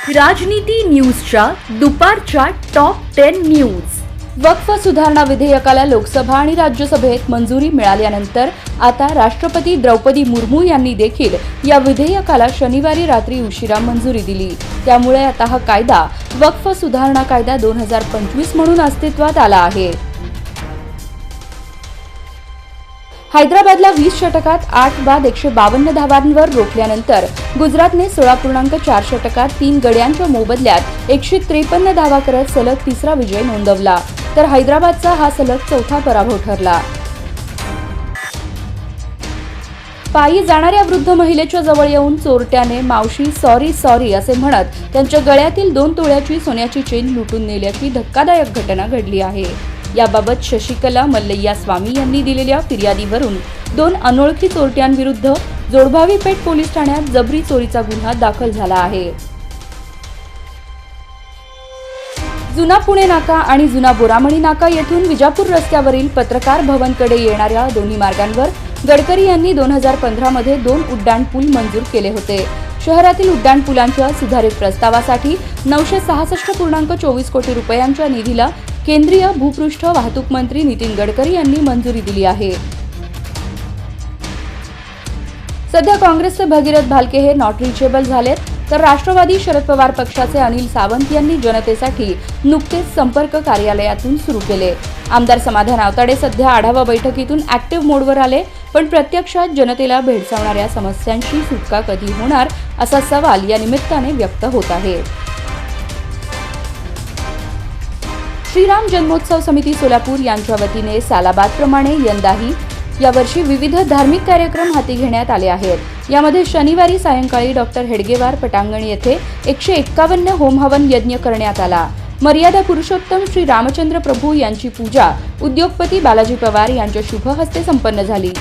राजनीती न्यूजच्या दुपारच्या टॉप 10 न्यूज। वक्फ सुधारणा विधेयकाला लोकसभा आणि राज्यसभेत मंजुरी मिळाल्यानंतर आता राष्ट्रपती द्रौपदी मुर्मू यांनी देखील या विधेयकाला शनिवारी रात्री उशिरा मंजुरी दिली। त्यामुळे आता हा कायदा वक्फ सुधारणा कायदा 2025 म्हणून अस्तित्वात आला आहे। हैदराबादला 20 षटकात 8 बाद 152 धावांवर रोखल्यानंतर गुजरातने 16.4 षटकात 3 गड्यांच्या मोबदल्यात 153 धावा करत सलग तिसरा विजय नोंदवला, तर हैदराबादचा हा सलग चौथा पराभव ठरला। पायी जाणाऱ्या वृद्ध महिलेच्या जवळ येऊन चोरट्याने मावशी सॉरी सॉरी असे म्हणत त्यांच्या गळ्यातील 2 तोळ्याची सोन्याची चेन लुटून नेल्याची धक्कादायक घटना घडली आहे। याबाबत शशिकला मल्लय्या स्वामी यांनी दिलेल्या फिर्यादीवरून 2 अनोळखी चोरट्यांविरुद्ध जोडभावी पेठ पोलीस ठाण्यात जबरी चोरीचा गुन्हा दाखल झाला आहे। जुना पुणे नाका आणि जुना बोरामणी नाका येथून विजापूर रस्त्यावरील पत्रकार भवनकडे येणाऱ्या दोन्ही मार्गांवर गडकरी यांनी 2015 मध्ये 2 उड्डाणपूल मंजूर केले होते। शहरातील उड्डाणपुलांच्या सुधारित प्रस्तावासाठी 966.24 कोटी रुपयांच्या निधीला केंद्रीय भूपृष्ठ वाहतूक मंत्री नितीन गडकरी यांनी मंजुरी दिली आहे। सध्या काँग्रेसचे भगीरथ भालके हे नॉट रिचेबल झालेत, तर राष्ट्रवादी शरद पवार पक्षाचे अनिल सावंत यांनी जनतेसाठी नुकतेच संपर्क कार्यालयातून सुरू केले। आमदार समाधान आवताडे सध्या आढावा बैठकीतून ऍक्टिव्ह मोडवर आले, पण प्रत्यक्षात जनतेला भेडसावणाऱ्या समस्यांची सुटका कधी होणार असा सवाल या निमित्ताने व्यक्त होत आहे। श्रीराम जन्मोत्सव समिती सोलापूर यांच्या वतीने सालाबादप्रमाणे यंदाही यावर्षी विविध धार्मिक कार्यक्रम हाती घेण्यात आले आहेत। यामध्ये शनिवारी सायंकाळी डॉक्टर हेडगेवार पटांगण येथे 151 होम हवन यज्ञ करण्यात आला। मर्यादा पुरुषोत्तम श्री रामचंद्र प्रभू यांची पूजा उद्योगपती बालाजी पवार यांच्या शुभ हस्ते संपन्न झाली।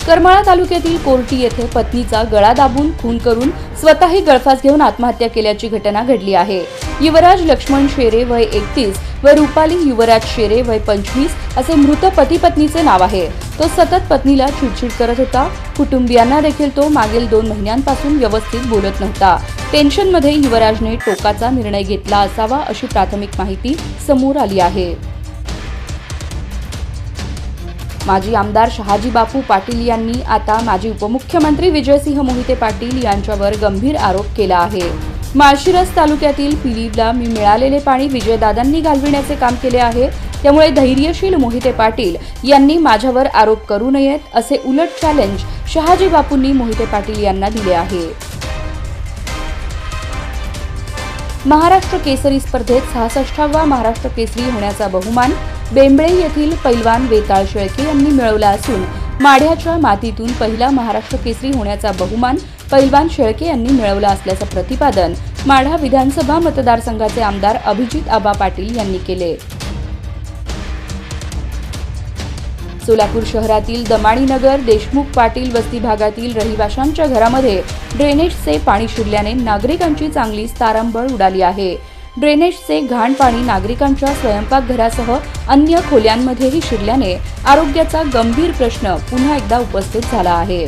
करमाळा तालुक्यातील कोर्टी येथे पत्नीचा गळा दाबून खून करून स्वतःही गळफास घेऊन आत्महत्या केल्याची घटना घडली आहे। युवराज लक्ष्मण शेरे वय 31 व रुपाली युवराज शेरे वय 25 असे मृत पती पत्नीचे नाव आहे। तो सतत पत्नीला चिडचिड करत होता। कुटुंबियांना देखील तो मागील 2 महिन्यांपासून व्यवस्थित बोलत नव्हता। टेन्शनमध्ये युवराजने टोकाचा निर्णय घेतला असावा अशी प्राथमिक माहिती समोर आली आहे। माजी आमदार शहाजी बापू पाटील यांनी आता माजी उपमुख्यमंत्री विजयसिंह मोहिते पाटील यांच्यावर गंभीर आरोप केला आहे। माळशिरस तालुक्यातील पिलीला मी मिळालेले पाणी विजयदादांनी घालविण्याचे काम केले आहे, त्यामुळे धैर्यशील मोहिते पाटील यांनी माझ्यावर आरोप करू नयेत असे उलट चॅलेंज शहाजी बापूंनी मोहिते पाटील यांना दिले आहे। महाराष्ट्र केसरी स्पर्धेत 66वा महाराष्ट्र केसरी होण्याचा बहुमान बेंबळे येथील पैलवान वेताळ शेळके यांनी मिळवला असून माढ्याच्या मातीतून पहिला महाराष्ट्र केसरी होण्याचा बहुमान पैलवान शेळके यांनी मिळवला असल्याचं प्रतिपादन माढा विधानसभा मतदारसंघाचे आमदार अभिजित आबा पाटील यांनी केले। सोलापूर शहरातील दमाणीनगर देशमुख पाटील वस्ती भागातील रहिवाशांच्या घरामध्ये ड्रेनेजचे पाणी शिरल्याने नागरिकांची चांगलीच तारांबळ उडाली आहे। ड्रेनेजचे घाण पाणी नागरिकांच्या स्वयंपाकघरासह अन्य खोल्यांमध्येही शिरल्याने आरोग्याचा गंभीर प्रश्न पुन्हा एकदा उपस्थित झाला आहे।